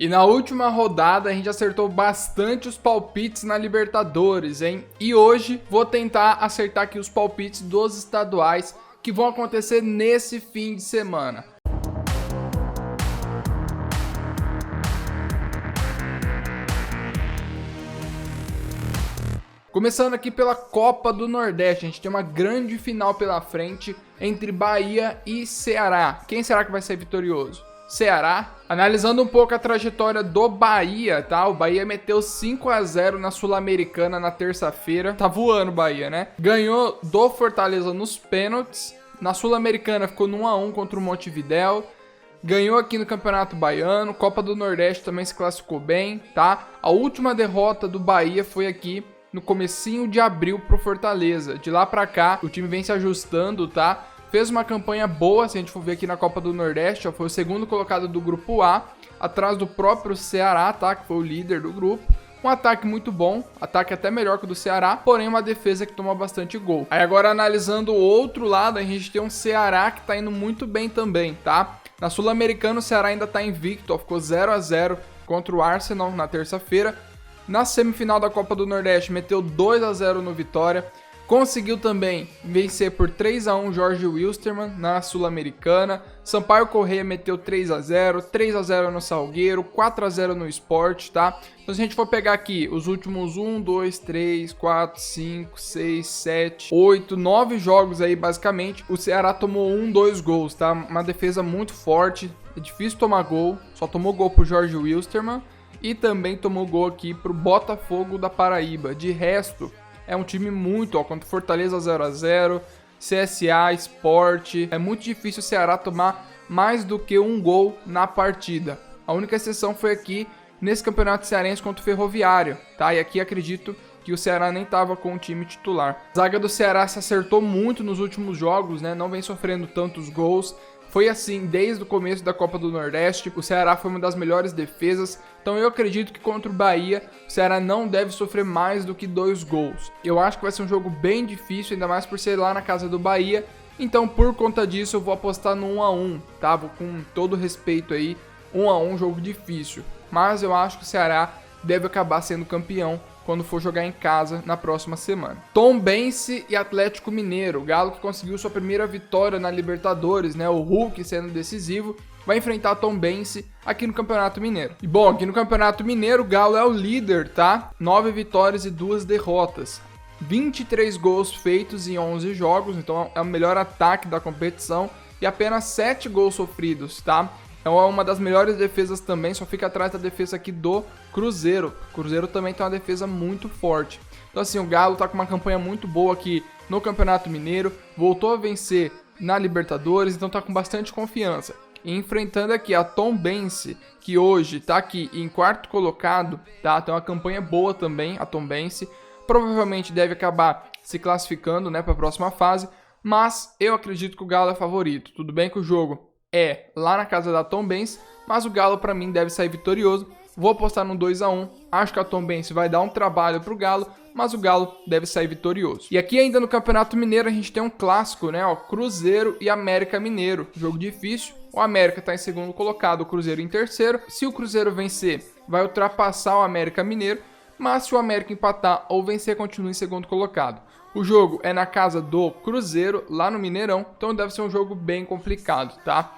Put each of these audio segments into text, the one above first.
E na última rodada a gente acertou bastante os palpites na Libertadores, hein? E hoje vou tentar acertar aqui os palpites dos estaduais que vão acontecer nesse fim de semana. Começando aqui pela Copa do Nordeste, a gente tem uma grande final pela frente entre Bahia e Ceará. Quem será que vai ser vitorioso? Ceará. Analisando um pouco a trajetória do Bahia, tá? O Bahia meteu 5-0 na Sul-Americana na terça-feira. Tá voando o Bahia, né? Ganhou do Fortaleza nos pênaltis. Na Sul-Americana ficou no 1-1 contra o Montevidéu. Ganhou aqui no Campeonato Baiano. Copa do Nordeste também se classificou bem, tá? A última derrota do Bahia foi aqui no comecinho de abril pro Fortaleza. De lá pra cá, o time vem se ajustando, tá? Fez uma campanha boa, se a gente for ver aqui na Copa do Nordeste, ó, foi o segundo colocado do grupo A, atrás do próprio Ceará, tá? Que foi o líder do grupo. Um ataque muito bom, ataque até melhor que o do Ceará, porém uma defesa que toma bastante gol. Aí agora analisando o outro lado, a gente tem um Ceará que tá indo muito bem também, tá? Na Sul-Americana o Ceará ainda tá invicto, ó, ficou 0-0 contra o Arsenal na terça-feira. Na semifinal da Copa do Nordeste, meteu 2-0 no Vitória. Conseguiu também vencer por 3-1 Jorge Wilstermann na Sul-Americana. Sampaio Corrêa meteu 3-0, 3-0 no Salgueiro, 4-0 no Sport, tá? Então se a gente for pegar aqui os últimos 1, 2, 3, 4, 5, 6, 7, 8, 9 jogos aí basicamente, o Ceará tomou 2 gols, tá? Uma defesa muito forte, é difícil tomar gol, só tomou gol pro Jorge Wilstermann. E também tomou gol aqui pro Botafogo da Paraíba. De resto, é um time muito, ó, contra o Fortaleza 0-0, CSA, Sport. É muito difícil o Ceará tomar mais do que 1 gol na partida. A única exceção foi aqui nesse campeonato cearense contra o Ferroviário, tá? E aqui acredito que o Ceará nem estava com o time titular. A zaga do Ceará se acertou muito nos últimos jogos, né? Não vem sofrendo tantos gols. Foi assim desde o começo da Copa do Nordeste, o Ceará foi uma das melhores defesas, então eu acredito que contra o Bahia, o Ceará não deve sofrer mais do que 2 gols. Eu acho que vai ser um jogo bem difícil, ainda mais por ser lá na casa do Bahia, então por conta disso eu vou apostar no 1-1, tá? Vou com todo respeito aí, 1-1, jogo difícil, mas eu acho que o Ceará deve acabar sendo campeão quando for jogar em casa na próxima semana. Tombense e Atlético Mineiro. O Galo que conseguiu sua primeira vitória na Libertadores, né? O Hulk sendo decisivo, vai enfrentar a Tombense aqui no Campeonato Mineiro. E bom, aqui no Campeonato Mineiro, o Galo é o líder, tá? 9 vitórias e 2 derrotas. 23 gols feitos em 11 jogos, então é o melhor ataque da competição. E apenas 7 gols sofridos, tá? É uma das melhores defesas também, só fica atrás da defesa aqui do Cruzeiro. O Cruzeiro também tem uma defesa muito forte. Então assim, o Galo tá com uma campanha muito boa aqui no Campeonato Mineiro, voltou a vencer na Libertadores, então tá com bastante confiança. E enfrentando aqui a Tombense, que hoje tá aqui em quarto colocado, tá? Tem uma campanha boa também, a Tombense. Provavelmente deve acabar se classificando, né, para a próxima fase, mas eu acredito que o Galo é favorito. Tudo bem que o jogo é lá na casa da Tombense, mas o Galo para mim deve sair vitorioso. Vou apostar no 2-1. Acho que a Tombense vai dar um trabalho pro Galo, mas o Galo deve sair vitorioso. E aqui ainda no Campeonato Mineiro a gente tem um clássico, né? Ó, Cruzeiro e América Mineiro. Jogo difícil. O América está em segundo colocado, o Cruzeiro em terceiro. Se o Cruzeiro vencer, vai ultrapassar o América Mineiro, mas se o América empatar ou vencer, continua em segundo colocado. O jogo é na casa do Cruzeiro, lá no Mineirão, então deve ser um jogo bem complicado, tá?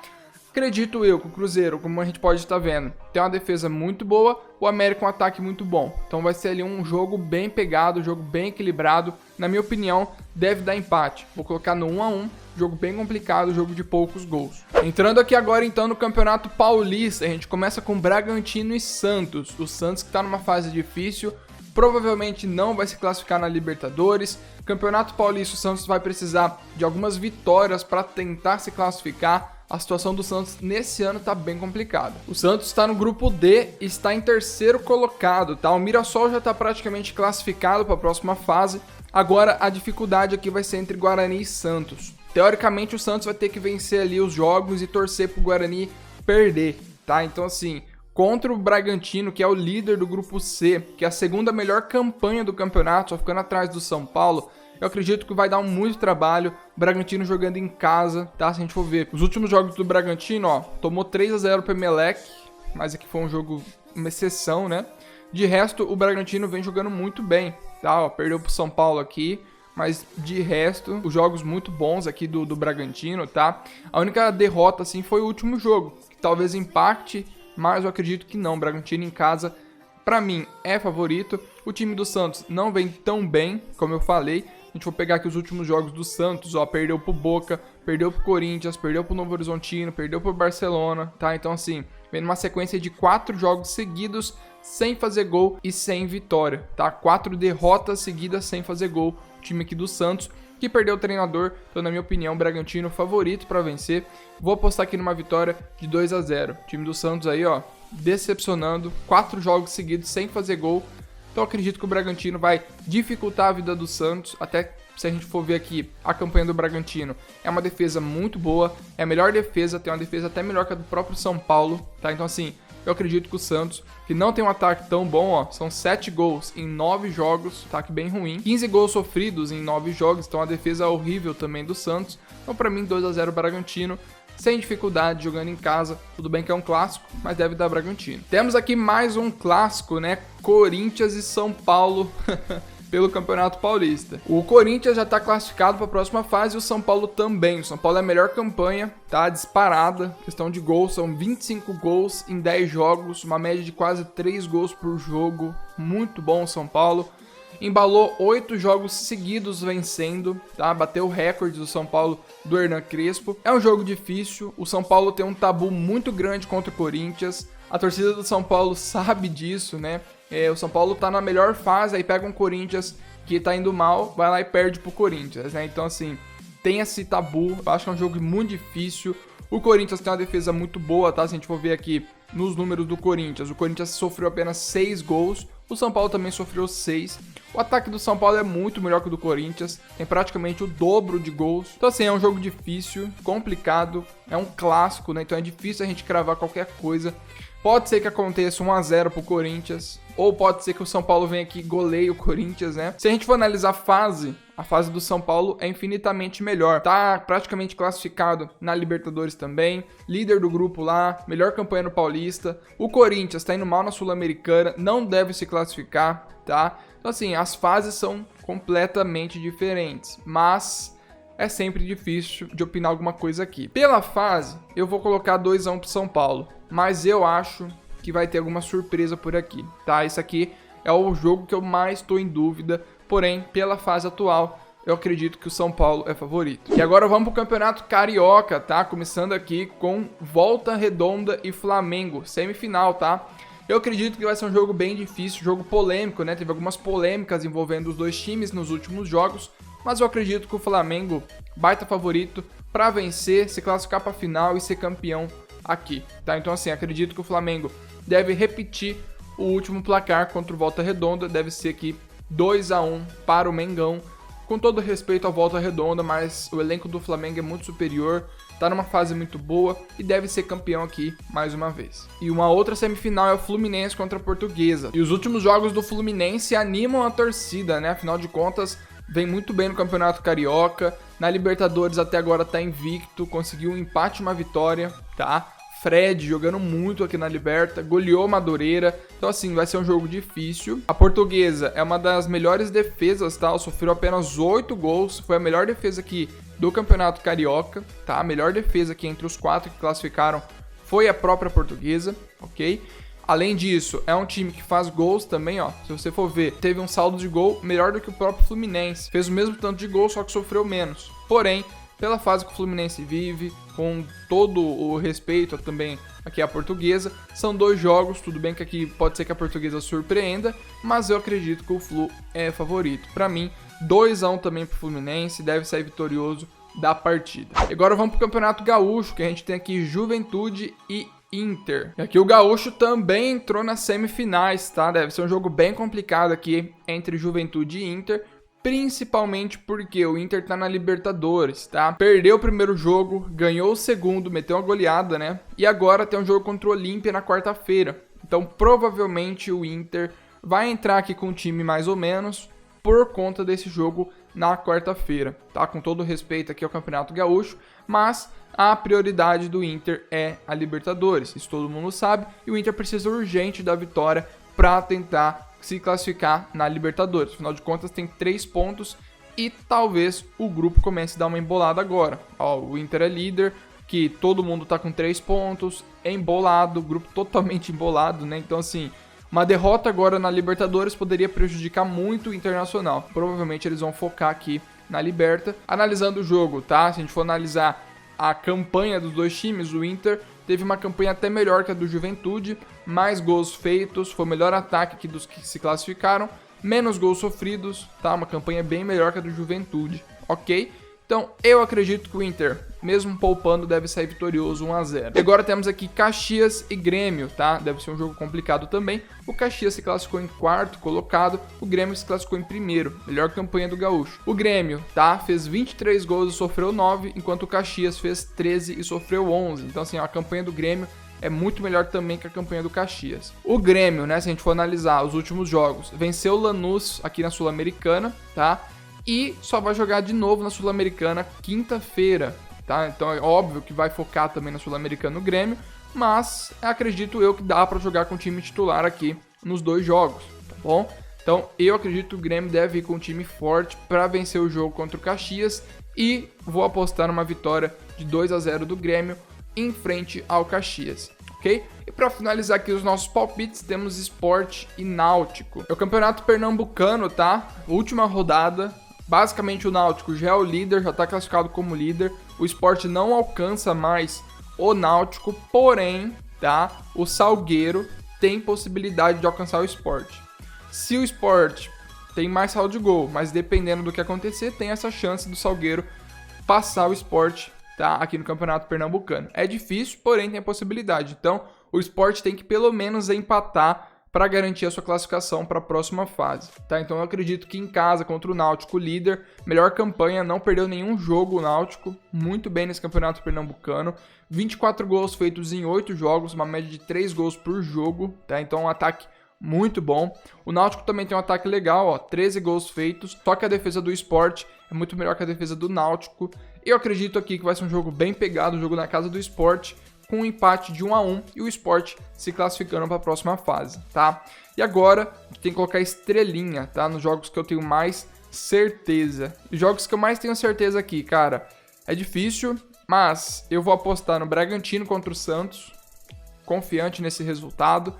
Acredito eu que o Cruzeiro, como a gente pode estar vendo, tem uma defesa muito boa, o América um ataque muito bom. Então vai ser ali um jogo bem pegado, um jogo bem equilibrado. Na minha opinião, deve dar empate. Vou colocar no 1-1, jogo bem complicado, jogo de poucos gols. Entrando aqui agora então no Campeonato Paulista, a gente começa com Bragantino e Santos. O Santos que está numa fase difícil, provavelmente não vai se classificar na Libertadores. Campeonato Paulista, o Santos vai precisar de algumas vitórias para tentar se classificar. A situação do Santos nesse ano está bem complicada. O Santos está no grupo D e está em terceiro colocado, tá? O Mirassol já está praticamente classificado para a próxima fase. Agora a dificuldade aqui vai ser entre Guarani e Santos. Teoricamente o Santos vai ter que vencer ali os jogos e torcer para o Guarani perder, tá? Então assim, contra o Bragantino, que é o líder do grupo C, que é a segunda melhor campanha do campeonato, só ficando atrás do São Paulo, eu acredito que vai dar muito trabalho. O Bragantino jogando em casa, tá? Se a gente for ver os últimos jogos do Bragantino, ó, tomou 3-0 pro Emelec, mas aqui foi um jogo, uma exceção, né? De resto, o Bragantino vem jogando muito bem, tá? Ó, perdeu pro São Paulo aqui, mas de resto, os jogos muito bons aqui do Bragantino, tá? A única derrota, assim, foi o último jogo, que talvez impacte, mas eu acredito que não. O Bragantino em casa, pra mim, é favorito. O time do Santos não vem tão bem, como eu falei. A gente for pegar aqui os últimos jogos do Santos, ó, perdeu pro Boca, perdeu pro Corinthians, perdeu pro Novo Horizontino, perdeu pro Barcelona, tá? Então, assim, vem numa sequência de 4 jogos seguidos sem fazer gol e sem vitória, tá? 4 derrotas seguidas sem fazer gol. O time aqui do Santos, que perdeu o treinador, então, na minha opinião, o Bragantino favorito para vencer. Vou apostar aqui numa vitória de 2-0. O time do Santos aí, ó, decepcionando, 4 jogos seguidos sem fazer gol. Então acredito que o Bragantino vai dificultar a vida do Santos, até se a gente for ver aqui a campanha do Bragantino, é uma defesa muito boa, é a melhor defesa, tem uma defesa até melhor que a do próprio São Paulo, tá? Então assim, eu acredito que o Santos, que não tem um ataque tão bom, ó, são 7 gols em 9 jogos, ataque bem ruim, 15 gols sofridos em 9 jogos, então a defesa é horrível também do Santos. Então pra mim 2-0 Bragantino, sem dificuldade, jogando em casa. Tudo bem que é um clássico, mas deve dar Bragantino. Temos aqui mais um clássico, né? Corinthians e São Paulo pelo Campeonato Paulista. O Corinthians já está classificado para a próxima fase e o São Paulo também. O São Paulo é a melhor campanha, tá? Disparada. Questão de gols, são 25 gols em 10 jogos, uma média de quase 3 gols por jogo. Muito bom o São Paulo. Embalou 8 jogos seguidos vencendo, tá? Bateu o recorde do São Paulo do Hernan Crespo. É um jogo difícil, o São Paulo tem um tabu muito grande contra o Corinthians. A torcida do São Paulo sabe disso, né? O São Paulo tá na melhor fase, aí pega um Corinthians que tá indo mal, vai lá e perde pro Corinthians, né? Então assim, tem esse tabu, eu acho que é um jogo muito difícil. O Corinthians tem uma defesa muito boa, tá? Se a gente for ver aqui nos números do Corinthians, o Corinthians sofreu apenas 6 gols, o São Paulo também sofreu 6. O ataque do São Paulo é muito melhor que o do Corinthians, tem praticamente o dobro de gols. Então assim, é um jogo difícil, complicado, é um clássico, né? Então é difícil a gente cravar qualquer coisa. Pode ser que aconteça 1-0 pro Corinthians, ou pode ser que o São Paulo venha aqui e goleie o Corinthians, né? Se a gente for analisar a fase do São Paulo é infinitamente melhor. Tá praticamente classificado na Libertadores também, líder do grupo lá, melhor campanha no Paulista. O Corinthians tá indo mal na Sul-Americana, não deve se classificar, tá? Então assim, as fases são completamente diferentes, mas é sempre difícil de opinar alguma coisa aqui. Pela fase, eu vou colocar 2-1 pro São Paulo, mas eu acho que vai ter alguma surpresa por aqui, tá? Isso aqui é o jogo que eu mais estou em dúvida, porém, pela fase atual, eu acredito que o São Paulo é favorito. E agora vamos pro Campeonato Carioca, tá? Começando aqui com Volta Redonda e Flamengo, semifinal, tá? Eu acredito que vai ser um jogo bem difícil, jogo polêmico, né? Teve algumas polêmicas envolvendo os dois times nos últimos jogos, mas eu acredito que o Flamengo, baita favorito para vencer, se classificar para a final e ser campeão aqui, tá? Então assim, acredito que o Flamengo deve repetir o último placar contra o Volta Redonda, deve ser aqui 2-1 para o Mengão. Com todo respeito ao Volta Redonda, mas o elenco do Flamengo é muito superior, tá numa fase muito boa e deve ser campeão aqui mais uma vez. E uma outra semifinal é o Fluminense contra a Portuguesa. E os últimos jogos do Fluminense animam a torcida, né? Afinal de contas, vem muito bem no Campeonato Carioca, na Libertadores até agora tá invicto, conseguiu um empate e uma vitória, tá? Fred jogando muito aqui na Liberta, goleou Madureira, então assim, vai ser um jogo difícil. A Portuguesa é uma das melhores defesas, tá? Ela sofreu apenas 8 gols, foi a melhor defesa aqui do Campeonato Carioca, tá? A melhor defesa aqui entre os 4 que classificaram foi a própria Portuguesa, ok? Além disso, é um time que faz gols também, ó. Se você for ver, teve um saldo de gol melhor do que o próprio Fluminense. Fez o mesmo tanto de gol, só que sofreu menos. Porém, pela fase que o Fluminense vive, com todo o respeito também aqui à Portuguesa, são 2 jogos, tudo bem que aqui pode ser que a Portuguesa surpreenda, mas eu acredito que o Flu é favorito. Para mim, 2-1 também pro Fluminense, deve sair vitorioso da partida. E agora vamos pro Campeonato Gaúcho, que a gente tem aqui Juventude e Inter. E aqui o Gaúcho também entrou nas semifinais, tá? Deve ser um jogo bem complicado aqui entre Juventude e Inter, principalmente porque o Inter tá na Libertadores, tá? Perdeu o primeiro jogo, ganhou o segundo, meteu uma goleada, né? E agora tem um jogo contra o Olímpia na quarta-feira. Então, provavelmente o Inter vai entrar aqui com um time mais ou menos por conta desse jogo na quarta-feira, tá? Com todo respeito aqui ao Campeonato Gaúcho, mas a prioridade do Inter é a Libertadores, isso todo mundo sabe, e o Inter precisa urgente da vitória para tentar se classificar na Libertadores. Afinal de contas, tem 3 pontos e talvez o grupo comece a dar uma embolada agora. Ó, o Inter é líder, que todo mundo tá com 3 pontos, é embolado, grupo totalmente embolado, né? Então, assim, uma derrota agora na Libertadores poderia prejudicar muito o Internacional. Provavelmente eles vão focar aqui na Liberta. Analisando o jogo, tá? Se a gente for analisar a campanha dos dois times, o Inter teve uma campanha até melhor que a do Juventude, mais gols feitos, foi o melhor ataque aqui dos que se classificaram, menos gols sofridos, tá? Uma campanha bem melhor que a do Juventude, ok? Então, eu acredito que o Inter, mesmo poupando, deve sair vitorioso 1-0. E agora temos aqui Caxias e Grêmio, tá? Deve ser um jogo complicado também. O Caxias se classificou em 4º colocado, o Grêmio se classificou em 1º, melhor campanha do Gaúcho. O Grêmio, tá? Fez 23 gols e sofreu 9, enquanto o Caxias fez 13 e sofreu 11. Então, assim, a campanha do Grêmio é muito melhor também que a campanha do Caxias. O Grêmio, né, se a gente for analisar os últimos jogos, venceu o Lanús aqui na Sul-Americana, tá? E só vai jogar de novo na Sul-Americana quinta-feira, tá? Então é óbvio que vai focar também na Sul-Americana no Grêmio, mas acredito eu que dá para jogar com o time titular aqui nos 2 jogos, tá bom? Então eu acredito que o Grêmio deve ir com um time forte para vencer o jogo contra o Caxias e vou apostar numa vitória de 2-0 do Grêmio em frente ao Caxias, ok? E para finalizar aqui os nossos palpites, temos Sport e Náutico. É o Campeonato Pernambucano, tá? Última rodada. Basicamente o Náutico já é o líder, já está classificado como líder. O Sport não alcança mais o Náutico, porém, tá? O Salgueiro tem possibilidade de alcançar o Sport. Se o Sport tem mais saldo de gol, mas dependendo do que acontecer, tem essa chance do Salgueiro passar o Sport, tá? Aqui no Campeonato Pernambucano. É difícil, porém tem a possibilidade. Então, o Sport tem que pelo menos empatar para garantir a sua classificação para a próxima fase, tá? Então eu acredito que em casa contra o Náutico, líder, melhor campanha, não perdeu nenhum jogo o Náutico, muito bem nesse Campeonato Pernambucano, 24 gols feitos em 8 jogos, uma média de 3 gols por jogo, tá? Então um ataque muito bom. O Náutico também tem um ataque legal, ó, 13 gols feitos, só que a defesa do Sport é muito melhor que a defesa do Náutico. Eu acredito aqui que vai ser um jogo bem pegado, um jogo na casa do Sport, com um empate de 1-1 e o Sport se classificando para a próxima fase, tá? E agora, a gente tem que colocar estrelinha, tá? Nos jogos que eu tenho mais certeza. Os jogos que eu mais tenho certeza aqui, cara, é difícil, mas eu vou apostar no Bragantino contra o Santos, confiante nesse resultado,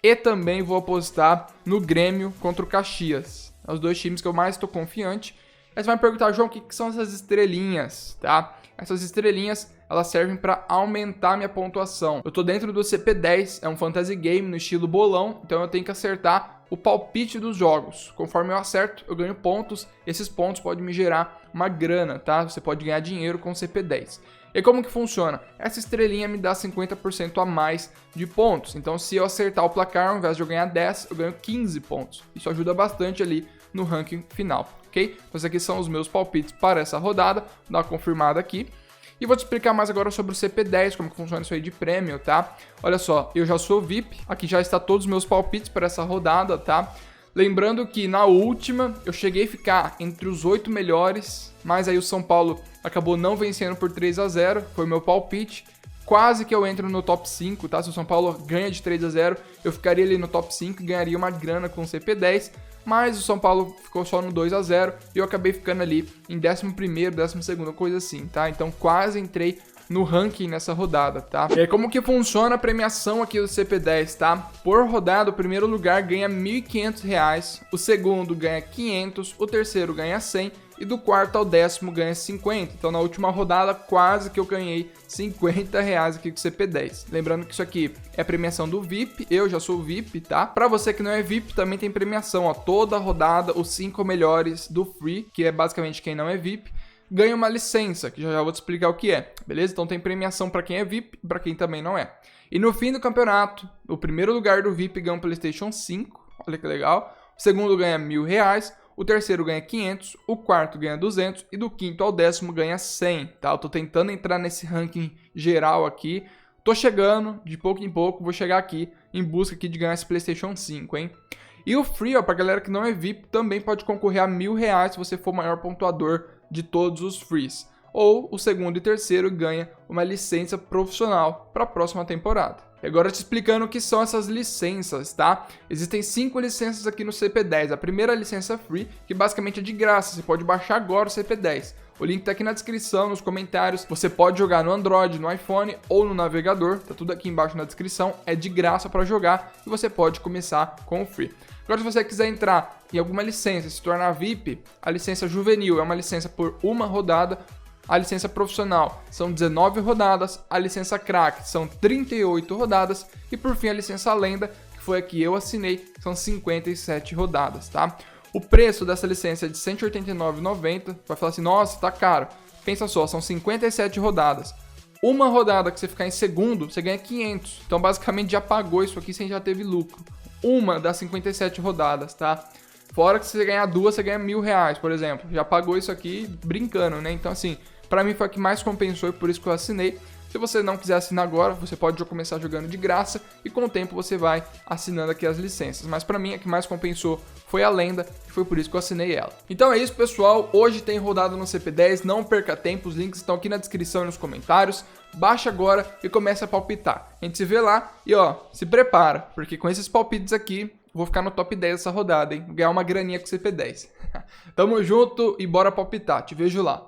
e também vou apostar no Grêmio contra o Caxias. Os 2 times que eu mais estou confiante. Aí você vai me perguntar, João, o que são essas estrelinhas, tá? Essas estrelinhas, elas servem para aumentar minha pontuação. Eu tô dentro do CP10, é um fantasy game no estilo bolão, então eu tenho que acertar o palpite dos jogos. Conforme eu acerto, eu ganho pontos. Esses pontos podem me gerar uma grana, tá? Você pode ganhar dinheiro com o CP10. E como que funciona? Essa estrelinha me dá 50% a mais de pontos. Então, se eu acertar o placar, ao invés de eu ganhar 10, eu ganho 15 pontos. Isso ajuda bastante ali no ranking final, ok? Então, esses aqui são os meus palpites para essa rodada. Vou dar uma confirmada aqui. E vou te explicar mais agora sobre o CP10, como que funciona isso aí de prêmio, tá? Olha só, eu já sou VIP, aqui já está todos os meus palpites para essa rodada, tá? Lembrando que na última eu cheguei a ficar entre os 8 melhores, mas aí o São Paulo acabou não vencendo por 3-0, foi o meu palpite. Quase que eu entro no top 5, tá? Se o São Paulo ganha de 3-0, eu ficaria ali no top 5 e ganharia uma grana com o CP10. Mas o São Paulo ficou só no 2-0 e eu acabei ficando ali em 11º, 12º, coisa assim, tá? Então quase entrei no ranking nessa rodada, tá? E aí, como que funciona a premiação aqui do CP10, tá? Por rodada, o primeiro lugar ganha R$ 1.500, o segundo ganha 500, o terceiro ganha 100 e do quarto ao 10º ganha 50. Então na última rodada quase que eu ganhei R$50 aqui com o CP10. Lembrando que isso aqui é a premiação do VIP, eu já sou VIP, tá? Pra você que não é VIP, também tem premiação, ó, toda rodada, os 5 melhores do Free, que é basicamente quem não é VIP, ganha uma licença, que já vou te explicar o que é, beleza? Então tem premiação pra quem é VIP e pra quem também não é. E no fim do campeonato, o primeiro lugar do VIP ganha um PlayStation 5, olha que legal, o segundo ganha R$1.000, o terceiro ganha 500, o quarto ganha 200 e do quinto ao 10º ganha 100, tá? Eu tô tentando entrar nesse ranking geral aqui, tô chegando de pouco em pouco, vou chegar aqui em busca aqui de ganhar esse PlayStation 5, hein? E o Free, ó, pra galera que não é VIP, também pode concorrer a R$1.000 se você for o maior pontuador de todos os Frees. Ou o segundo e terceiro ganha uma licença profissional para a próxima temporada. E agora te explicando o que são essas licenças, tá? Existem 5 licenças aqui no CP10. A primeira licença Free, que basicamente é de graça, você pode baixar agora o CP10. O link tá aqui na descrição, nos comentários. Você pode jogar no Android, no iPhone ou no navegador. Tá tudo aqui embaixo na descrição. É de graça para jogar e você pode começar com o Free. Agora, se você quiser entrar em alguma licença e se tornar VIP, a licença juvenil é uma licença por uma rodada. A licença profissional são 19 rodadas, a licença crack são 38 rodadas e por fim a licença lenda, que foi a que eu assinei, são 57 rodadas, tá? O preço dessa licença é de R$ 189,90, vai falar assim, nossa, tá caro. Pensa só, são 57 rodadas. Uma rodada que você ficar em segundo, você ganha 500, então basicamente já pagou isso aqui sem já teve lucro. Uma das 57 rodadas, tá? Fora que se você ganhar duas, você ganha R$1.000, por exemplo. Já pagou isso aqui brincando, né? Então, assim, pra mim foi a que mais compensou e por isso que eu assinei. Se você não quiser assinar agora, você pode já começar jogando de graça e com o tempo você vai assinando aqui as licenças. Mas pra mim a que mais compensou foi a lenda e foi por isso que eu assinei ela. Então é isso, pessoal. Hoje tem rodada no CP10, não perca tempo. Os links estão aqui na descrição e nos comentários. Baixa agora e começa a palpitar. A gente se vê lá e ó, se prepara, porque com esses palpites aqui, vou ficar no top 10 dessa rodada, hein? Vou ganhar uma graninha com o CP10. Tamo junto e bora palpitar. Te vejo lá.